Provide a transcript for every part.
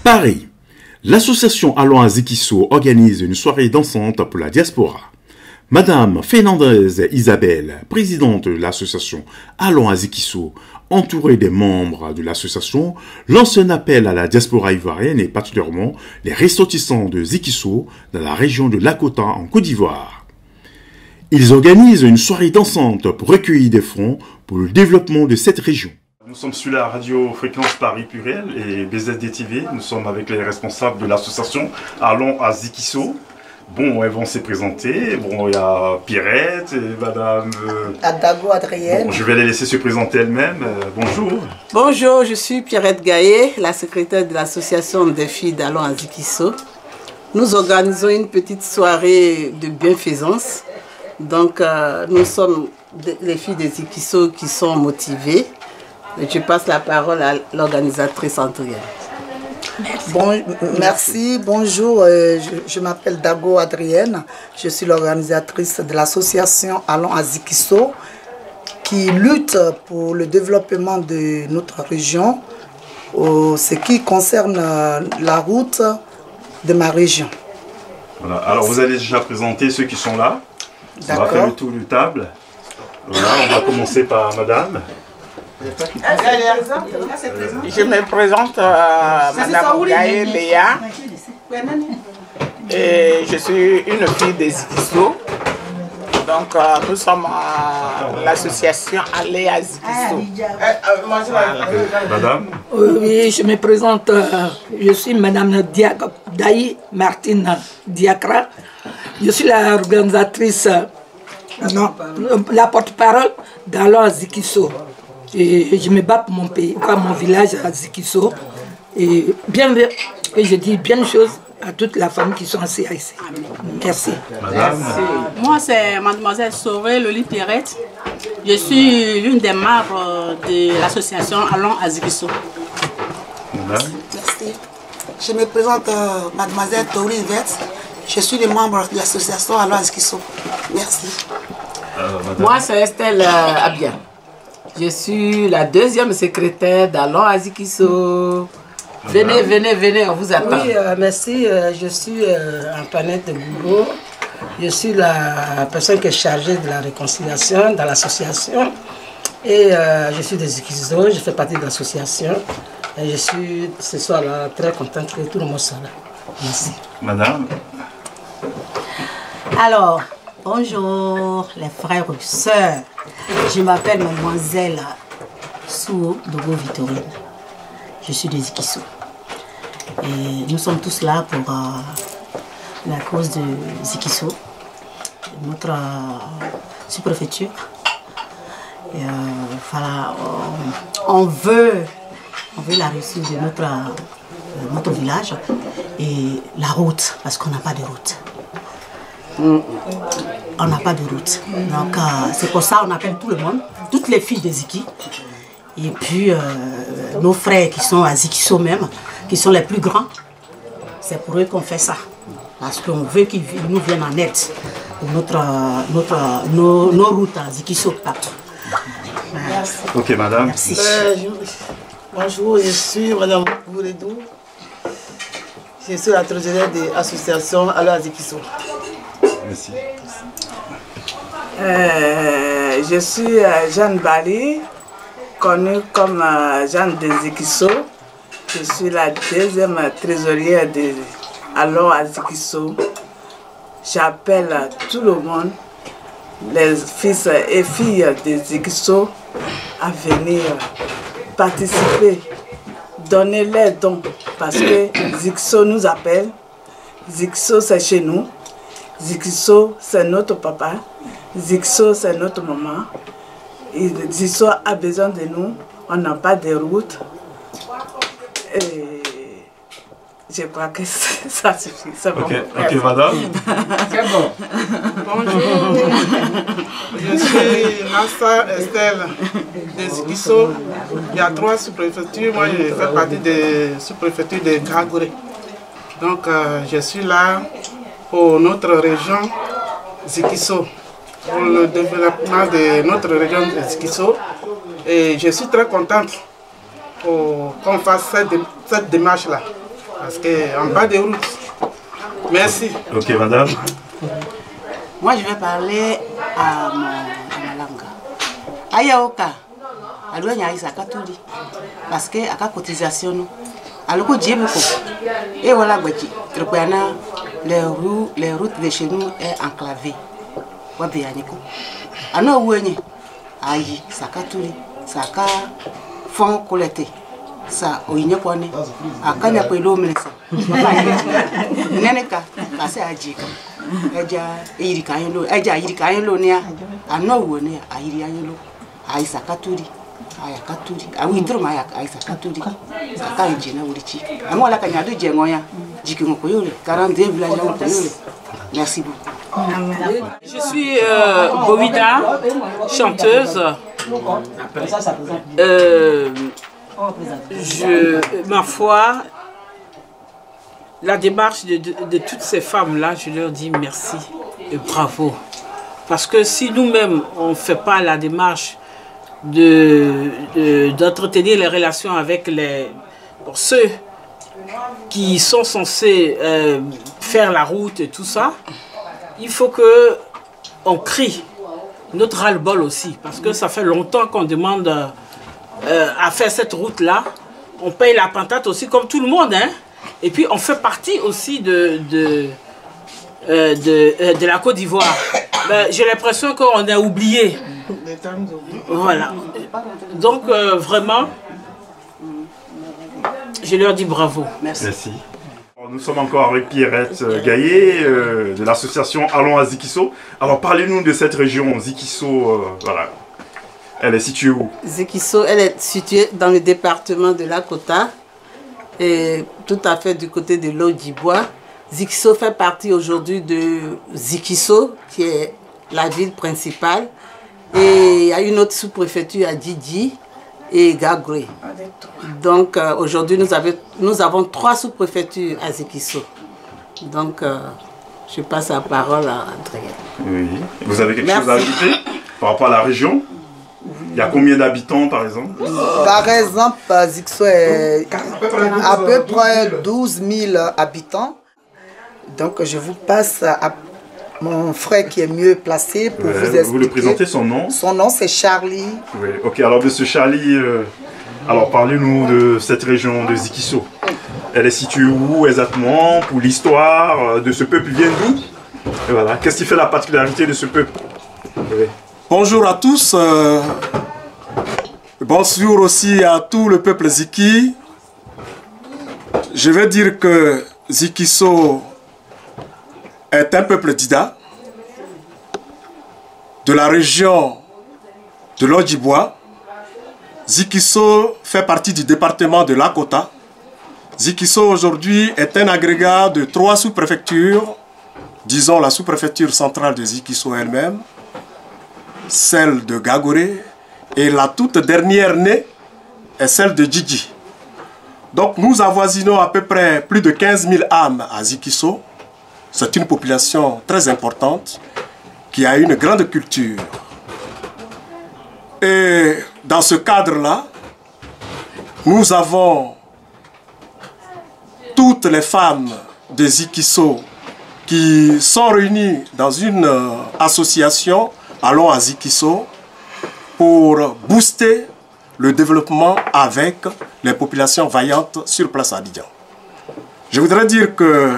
Paris. L'association Allons à Zikisso organise une soirée dansante pour la diaspora. Madame Fernandez Isabelle, présidente de l'association Allons à Zikisso, entourée des membres de l'association, lance un appel à la diaspora ivoirienne et particulièrement les ressortissants de Zikisso dans la région de Lakota en Côte d'Ivoire. Ils organisent une soirée dansante pour recueillir des fonds pour le développement de cette région. Nous sommes sur la radio Fréquence Paris Pluriel et BZD TV. Nous sommes avec les responsables de l'association Allons à Zikisso. Bon, elles vont se présenter. Bon, il y a Pierrette et madame... Dago Adrienne. Bon, je vais les laisser se présenter elles-mêmes. Bonjour. Bonjour, je suis Pierrette Gaillet, la secrétaire de l'association des filles d'Allons à Zikisso. Nous organisons une petite soirée de bienfaisance. Donc, nous sommes les filles de Zikisso qui sont motivées. Je passe la parole à l'organisatrice Andrienne. Merci, bonjour, je m'appelle Dago Adrienne, je suis l'organisatrice de l'association Allons à Zikisso qui lutte pour le développement de notre région, ce qui concerne la route de ma région. Voilà. Alors vous allez déjà présenter ceux qui sont là. On va faire le tour de table. Voilà, on va commencer par madame. Je me présente Madame Gaye Léa et je suis une fille des Zikisso. Donc nous sommes l'association Allons à Zikisso. Madame. Oui, je me présente, je suis Madame Daï Martine Diakra. Je suis l'organisatrice, la porte-parole d'Allons à Zikisso. Et je me bats pour mon pays, pour mon village à Zikisso. Et je dis bien de choses à toute la famille qui sont ici. Merci. Madame. Moi, c'est mademoiselle Soré Loli Pierrette. Je suis l'une des membres de l'association Allons à Zikisso. Madame. Merci. Je me présente mademoiselle Tori Yvette. Je suis le membre de l'association Allons à Zikisso. Merci. Moi, c'est Estelle Abia. Je suis la deuxième secrétaire d'Allons à Zikisso. Venez, venez, venez, on vous attend. Oui, merci. Je suis Antoinette de Gougo. Je suis la personne qui est chargée de la réconciliation dans l'association. Et je suis de Zikisso, je fais partie de l'association. Et je suis ce soir-là très contente que tout le monde soit là. Merci. Madame. Alors, bonjour les frères et sœurs. Je m'appelle mademoiselle Sou Dogo Vitorine. Je suis de Zikisso. Et nous sommes tous là pour la cause de Zikisso, notre sous-préfecture. Et voilà, on veut la réussite de notre village et la route, parce qu'on n'a pas de route. On n'a pas de route. Donc c'est pour ça qu'on appelle tout le monde, toutes les filles de Ziki. Et puis nos frères qui sont à Zikisso même, qui sont les plus grands, c'est pour eux qu'on fait ça. Parce qu'on veut qu'ils nous viennent en aide pour nos routes à Zikisso partout. Merci. Ok, madame. Merci. Bonjour, je suis madame Bouredou. Je suis la trésorière de l'association Allons à Zikisso. Merci. Je suis Jeanne Bali, connue comme Jeanne de Zikisso. Je suis la deuxième trésorière de Allons à Zikisso. J'appelle tout le monde, les fils et filles de Zikisso, à venir participer, donner les dons, parce que Zikisso nous appelle. Zikisso c'est chez nous. Zikisso c'est notre papa. Zikisso c'est notre maman. Et Zikisso a besoin de nous. On n'a pas de route. Et je crois que ça suffit. C'est bon. Ok, madame. C'est bon. Bonjour. Je suis Nassa Estelle de Zikisso. Il y a 3 sous-préfectures. Moi, je fais partie des sous-préfectures de Gragouré. Donc, je suis là pour notre région Zikisso, pour le développement de notre région de Zikisso. Et je suis très contente qu'on fasse cette démarche-là. parce qu'en bas de route. Merci. Ok, madame. Moi, je vais parler à ma langue. Ayaoka, alors il y a Isaac Katoli, parce que à la cotisation, alors que Dieu me coupe. Et voilà, les routes de chez nous sont enclavées. Alors où est-ce ayi sakatuli saka fond collecté ça oyinya kwane akanya pelo mlesa neneka kasi ajika eja yirika yelo nia ano woni ayiri ayelo ayi sakatuli aya katuli awi ndroma aya ayi sakatuli saka njena ulichi amola kanya do jengoya jikingo koyole 42 villages koyole. Merci beaucoup. Je suis Bovida, chanteuse. Ma foi, la démarche de toutes ces femmes-là, je leur dis merci et bravo. Parce que si nous-mêmes, on ne fait pas la démarche d'entretenir les relations avec ceux qui sont censés faire la route et tout ça, il faut qu'on crie notre ras-le-bol aussi, parce que ça fait longtemps qu'on demande à faire cette route-là. On paye la patate aussi comme tout le monde, hein? Et puis on fait partie aussi de la Côte d'Ivoire. Ben, j'ai l'impression qu'on a oublié. Voilà. Donc vraiment, je leur dis bravo. Merci. Merci. Nous sommes encore avec Pierrette Gaillet de l'association Allons à Zikisso. Alors parlez-nous de cette région, Zikisso, voilà. Elle est située où? Zikisso, elle est située dans le département de la Kota, et tout à fait du côté de l'Ojibois. Zikisso fait partie aujourd'hui de Zikisso, qui est la ville principale. Et il y a une autre sous-préfecture à Didi et Gagré. Donc aujourd'hui nous avons 3 sous-préfectures à Zikisso. Donc je passe la parole à Adrien. Oui. Vous avez quelque chose à ajouter par rapport à la région? Il y a combien d'habitants par exemple? Par exemple, Zikisso est à peu près 12 000 habitants. Donc je vous passe à mon frère qui est mieux placé pour vous expliquer. Vous le présentez, son nom? Son nom c'est Charlie. Oui, ok, alors monsieur Charlie, alors parlez-nous de cette région de Zikisso. Elle est située où exactement? Pour l'histoire de ce peuple, vient d'où? Et voilà, qu'est-ce qui fait la particularité de ce peuple? Oui. Bonjour à tous, bonjour aussi à tout le peuple Ziki. Je vais dire que Zikisso est un peuple Dida de la région de l'Ojibois. Zikisso fait partie du département de Lakota. Zikisso aujourd'hui est un agrégat de 3 sous-préfectures, disons la sous-préfecture centrale de Zikisso elle-même, celle de Gagoré, et la toute dernière née est celle de Djidji. Donc nous avoisinons à peu près plus de 15 000 âmes à Zikisso. C'est une population très importante qui a une grande culture. Et dans ce cadre-là, nous avons toutes les femmes de Zikisso qui sont réunies dans une association Allons à Zikisso pour booster le développement avec les populations vaillantes sur place à Abidjan. Je voudrais dire que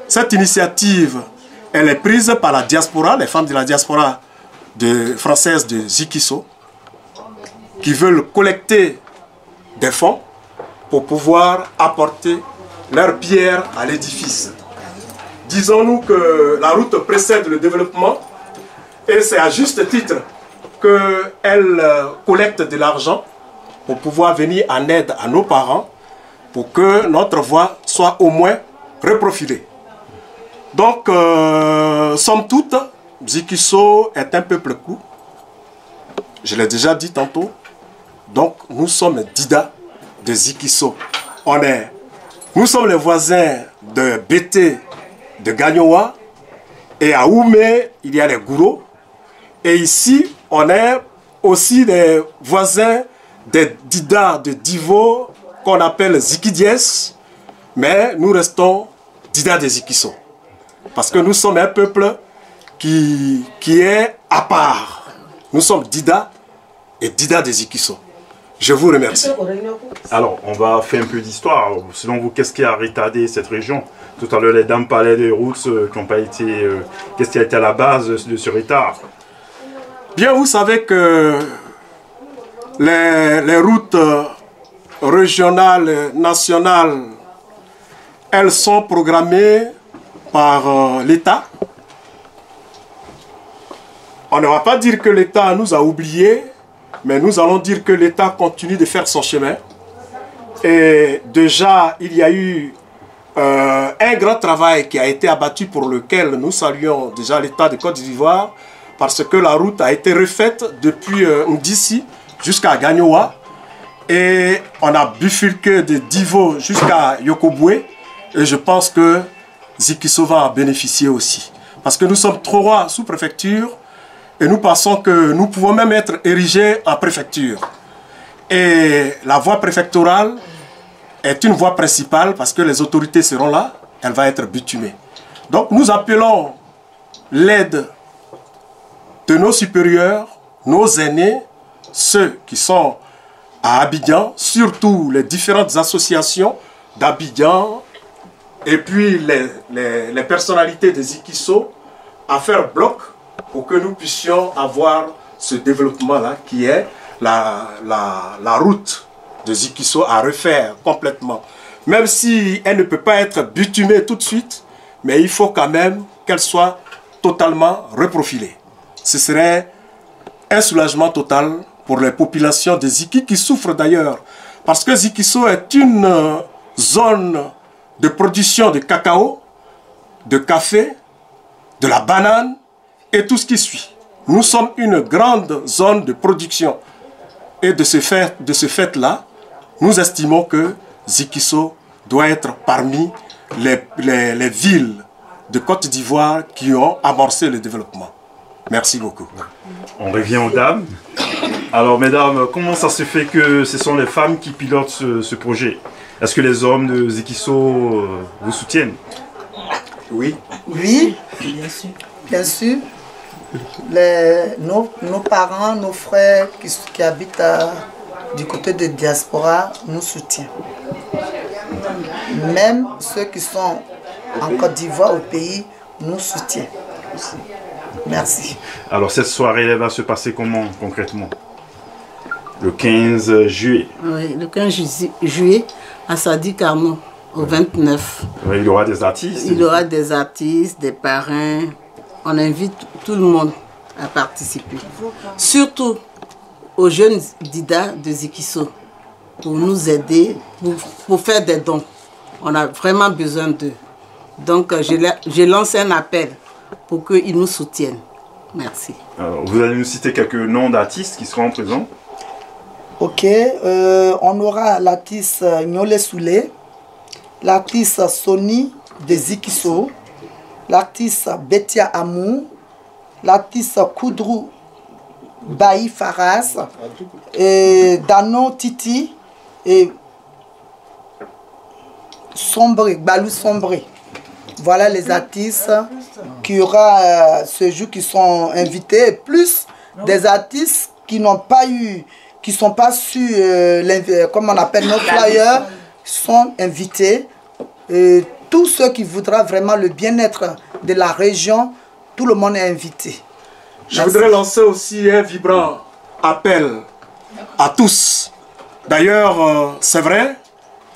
cette initiative, elle est prise par la diaspora, les femmes de la diaspora française de Zikisso, qui veulent collecter des fonds pour pouvoir apporter leur pierre à l'édifice. Disons-nous que la route précède le développement et c'est à juste titre qu'elle collecte de l'argent pour pouvoir venir en aide à nos parents pour que notre voix soit au moins reprofilée. Donc, somme toute, Zikisso est un peuple court. Je l'ai déjà dit tantôt. Donc, nous sommes Dida de Zikisso. Nous sommes les voisins de Bété, de Gagnoa. Et à Oumé, il y a les Gouro. Et ici, on est aussi les voisins des Dida de Divo, qu'on appelle Zikidiès. mais nous restons Dida des Zikisso. Parce que nous sommes un peuple qui est à part. Nous sommes Dida et Dida des Zikisso. Je vous remercie. Alors, on va faire un peu d'histoire. Selon vous, qu'est-ce qui a retardé cette région? Tout à l'heure, les dames parlaient des routes qui n'ont pas été... qu'est-ce qui a été à la base de ce retard? Bien, vous savez que les routes régionales, nationales, elles sont programmées par l'État. On ne va pas dire que l'État nous a oubliés, mais nous allons dire que l'État continue de faire son chemin. Et déjà, il y a eu un grand travail qui a été abattu pour lequel nous saluons déjà l'État de Côte d'Ivoire, parce que la route a été refaite depuis d'ici jusqu'à Gagnoa. Et on a bifurqué de Divo jusqu'à Yokoboué. Et je pense que Zikisso va en bénéficier aussi. Parce que nous sommes 3 sous-préfectures et nous pensons que nous pouvons même être érigés en préfecture. Et la voie préfectorale est une voie principale parce que les autorités seront là, elle va être bitumée. Donc nous appelons l'aide de nos supérieurs, nos aînés, ceux qui sont à Abidjan, surtout les différentes associations d'Abidjan, et puis les personnalités des Zikisso, à faire bloc pour que nous puissions avoir ce développement-là qui est la route de Zikisso à refaire complètement. Même si elle ne peut pas être bitumée tout de suite, mais il faut quand même qu'elle soit totalement reprofilée. Ce serait un soulagement total pour les populations de Ziki qui souffrent d'ailleurs. Parce que Zikisso est une zone de production de cacao, de café, de la banane et tout ce qui suit. Nous sommes une grande zone de production. Et de ce fait-là, nous estimons que Zikisso doit être parmi les villes de Côte d'Ivoire qui ont amorcé le développement. Merci beaucoup. On revient aux dames. Alors, mesdames, comment ça se fait que ce sont les femmes qui pilotent ce projet? Est-ce que les hommes de Zikisso vous soutiennent? Oui. Oui, bien sûr. Nos parents, nos frères qui habitent du côté de diaspora nous soutiennent. Même ceux qui sont en Côte d'Ivoire au pays nous soutiennent. Merci. Alors cette soirée elle va se passer comment concrètement? Le 15 juillet. Oui, le 15 juillet à Sadi Carmon, au 29. Oui, il y aura des artistes. Il y aura des artistes, des parrains. On invite tout le monde à participer. Surtout aux jeunes Dida de Zikisso pour nous aider, pour faire des dons. On a vraiment besoin d'eux. Donc j'ai lancé un appel pour qu'ils nous soutiennent. Merci. Alors, vous allez nous citer quelques noms d'artistes qui seront présents? Ok, on aura l'artiste Nyole Soulé, l'artiste Sony de Zikisso, l'artiste Betia Amou, l'artiste Koudrou Baï Faras, et Dano Titi et Sombré, Balou Sombré. Voilà les artistes qui aura ce jour qui sont invités, plus des artistes qui n'ont pas eu, qui ne sont pas su, comme on appelle nos flyers, sont invités. Et tous ceux qui voudront vraiment le bien-être de la région, tout le monde est invité. Je voudrais lancer aussi un vibrant appel à tous. D'ailleurs, c'est vrai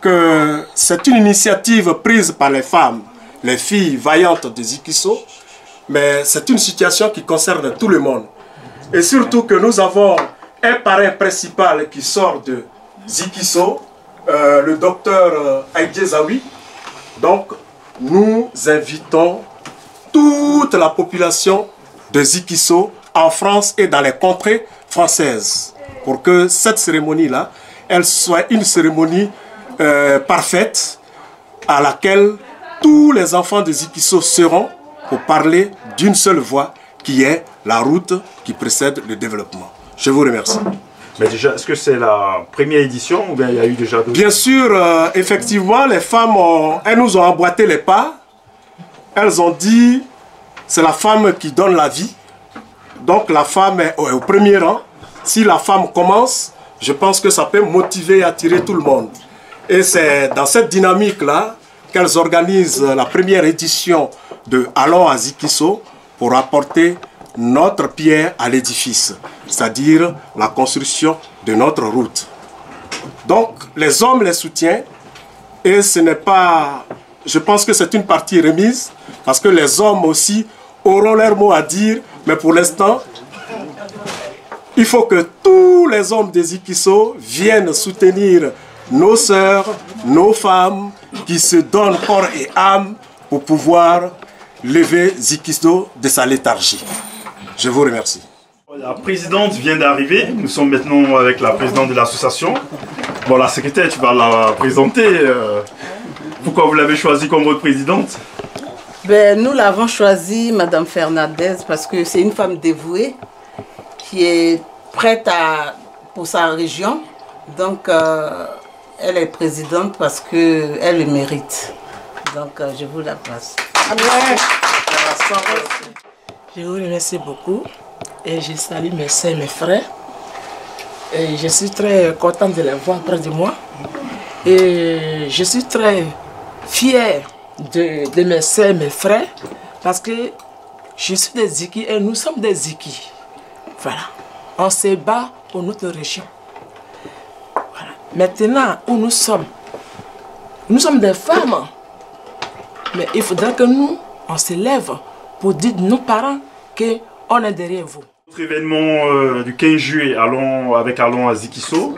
que c'est une initiative prise par les femmes, les filles vaillantes de Zikisso, mais c'est une situation qui concerne tout le monde. Et surtout que nous avons un parrain principal qui sort de Zikisso, le docteur Aïdjezawi. Donc, nous invitons toute la population de Zikisso en France et dans les contrées françaises pour que cette cérémonie-là, elle soit une cérémonie parfaite à laquelle tous les enfants de Zikisso seront pour parler d'une seule voix qui est la route qui précède le développement. Je vous remercie. Mais déjà, est-ce que c'est la première édition ou bien il y a eu déjà d'autres? Bien sûr, effectivement, les femmes, elles nous ont emboîté les pas. Elles ont dit, c'est la femme qui donne la vie. Donc la femme est au premier rang. Si la femme commence, je pense que ça peut motiver et attirer tout le monde. Et c'est dans cette dynamique-là qu'elles organisent la première édition de Allons à Zikiso pour apporter notre pierre à l'édifice, c'est-à-dire la construction de notre route. Donc les hommes les soutiennent et ce n'est pas... Je pense que c'est une partie remise parce que les hommes aussi auront leur mot à dire, mais pour l'instant, il faut que tous les hommes de Zikiso viennent soutenir nos sœurs, nos femmes qui se donnent corps et âme pour pouvoir lever Zikiso de sa léthargie. Je vous remercie. La présidente vient d'arriver. Nous sommes maintenant avec la présidente de l'association. Bon, la secrétaire, tu vas la présenter. Pourquoi vous l'avez choisie comme votre présidente? Ben, nous l'avons choisie, Madame Fernandez, parce que c'est une femme dévouée qui est prête pour sa région. Donc, elle est présidente parce qu'elle le mérite. Donc, je vous la passe. Je vous remercie beaucoup et je salue mes soeurs et mes frères. Et je suis très contente de les voir près de moi. Et je suis très fière de mes soeurs et mes frères parce que je suis des Ziki et nous sommes des Ziki. Voilà. On se bat pour notre région. Voilà. Maintenant où nous sommes des femmes. Mais il faudra que nous, on se lève pour dire à nos parents qu'on est derrière vous. Notre événement du 15 juillet, Allons à Zikiso.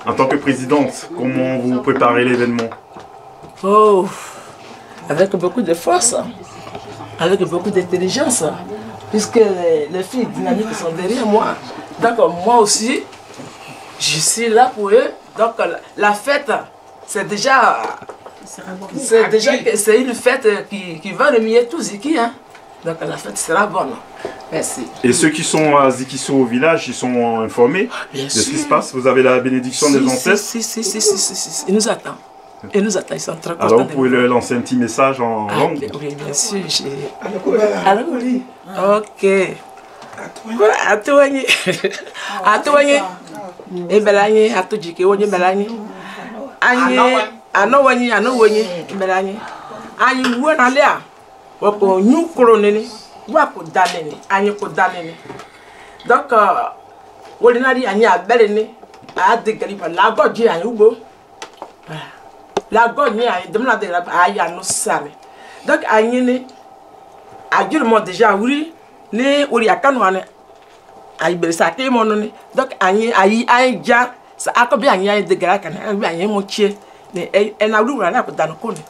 En tant que présidente, comment vous préparez l'événement? Oh, avec beaucoup de force, avec beaucoup d'intelligence, puisque les filles dynamiques sont derrière moi. Donc moi aussi, je suis là pour eux. Donc la fête, c'est déjà une fête qui va remuer tout Ziki. Hein? Donc la fête sera bonne. Merci. Et ceux qui sont à Zikiso au village, ils sont informés de ce qui se passe? Vous avez la bénédiction des ancêtres? Si. Ils nous attendent. Ils nous attendent, ils sont très contents. Alors vous pouvez leur lancer un petit message en langue? Oui, bien sûr. Alors oui. Ok. Atuanye. Atuanye. Ebelanye, atujike, onye belanye. Anye, anowanye, belanye. Anye uwe na lea. Wako nyukuro nene. Wako danene. Anye ko danene. Donc, ordinary anye abelene. Adegali pa lago je anye ugo. Lago ni anye demna de la aya no sale. Donc anye ne ajurement déjà oui ne ori akanu ane ayi berisa ke mo no ne. Donc anye ayi ja sa akobi anye de gara kan anye mo chie ne na wura na ko dan ko ne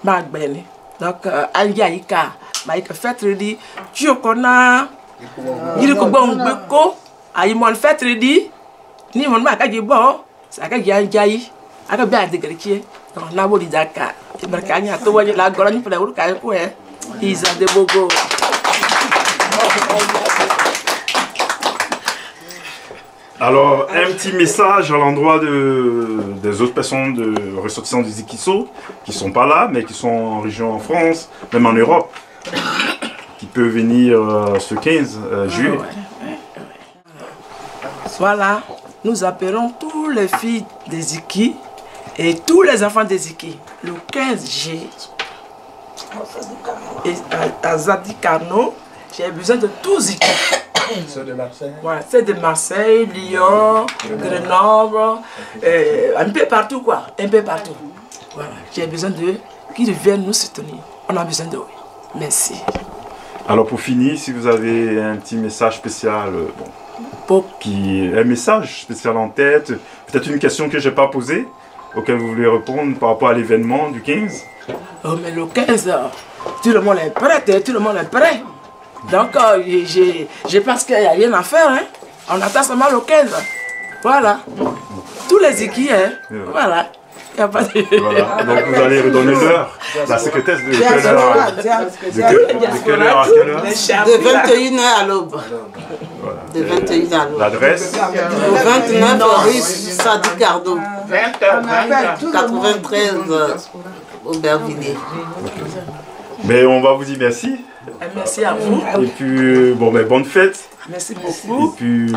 ma gbe ne. Donc anye ayi ka ma ika fait ready jokona yiri ko gbo ngbe ko ayi mon fait ready ni mon ma ka je bo sa ka jayi aka bi ade garichie na bo di daka ibarkanya to wani la gorani pele uru ka ko e iza de bogo. Alors, un petit message à l'endroit des autres personnes de ressortissants du Zikiso qui ne sont pas là, mais qui sont en région en France, même en Europe, qui peuvent venir ce 15 juillet. Voilà, nous appelons tous les filles des Ziki et tous les enfants des Ziki le 15 juillet. Et à Zadi Carnot, j'ai besoin de tous Ziki. C'est de Marseille. Voilà, c'est de Marseille, Lyon, Grenoble, un peu partout quoi, un peu partout. Voilà, j'ai besoin d'eux qui viennent nous soutenir. On a besoin d'eux. Merci. Alors pour finir, si vous avez un petit message spécial, un message spécial en tête, peut-être une question que je n'ai pas posée, auquel vous voulez répondre par rapport à l'événement du 15. Oh mais le 15, tout le monde est prêt, tout le monde est prêt. Donc je pense qu'il n'y a rien à faire, hein. On attend seulement le 15. Voilà. Tous les équipes, hein. Voilà. Il n'y a pas de... Voilà, donc vous allez redonner l'heure. La secrétaire de quelle heure à quelle heure De 21h à l'aube. De 21h à l'aube. L'adresse Au 29 rue Sadi Cardo. 93 Aubervilliers. Mais on va vous dire merci. Merci à vous. Et puis, bon, ben, bonne fête. Merci beaucoup. Et puis,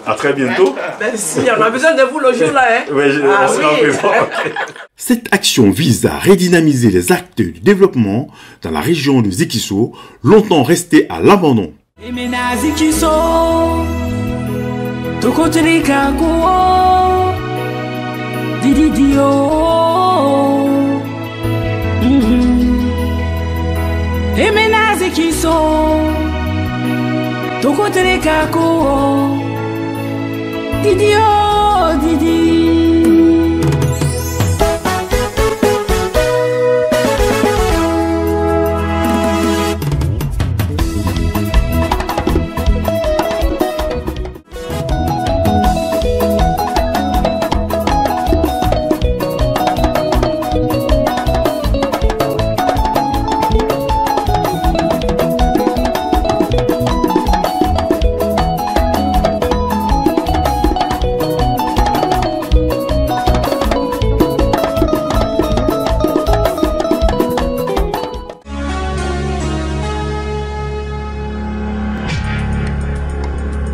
à très bientôt. Merci, on a besoin de vous le jour là. Hein? Oui, on sera présent. Cette action vise à redynamiser les actes du développement dans la région de Zikisso, longtemps restée à l'abandon. Tokoteleka ko Didi oh Didi